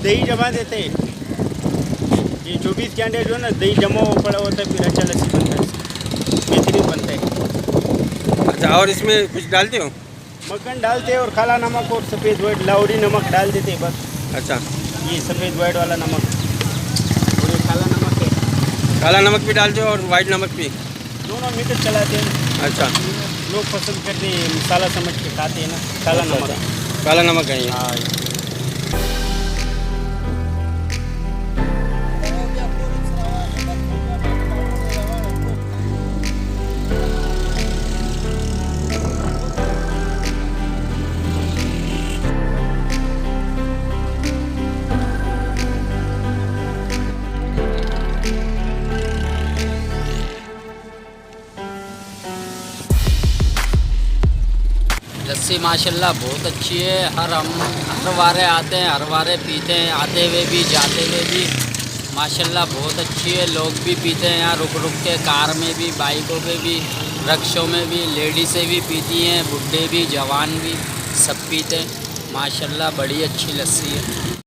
दही जमा देते हैं। ये 24 घंटे जो है ना दही जमा हुआ पड़ा होता है, फिर अच्छा लस्सी बनता है, बेहतरीन बनता है। अच्छा, और इसमें कुछ डालते हो? मक्खन डालते हैं और काला नमक और सफ़ेद वाइट लाहौरी नमक डाल देते हैं बस। अच्छा, ये सफ़ेद वाइट वाला नमक और ये काला नमक है, काला नमक भी डालते हो और वाइट नमक भी? दोनों मिक्स चलाते हैं। अच्छा, लोग पसंद करते हैं, मसाला समझ के खाते हैं ना, काला अच्छा, नमक। अच्छा। काला नमक है ये। हाँ। लस्सी माशाल्लाह बहुत अच्छी है। हर वारे आते हैं, हर वारे पीते हैं, आते हुए भी जाते हुए भी। माशाल्लाह बहुत अच्छी है। लोग भी पीते हैं यहाँ रुक रुक के, कार में भी, बाइकों पे भी, रिक्शों में भी। लेडीज़ें भी पीती हैं, बुढ़े भी, जवान भी, सब पीते हैं। माशाल्लाह बड़ी अच्छी लस्सी है।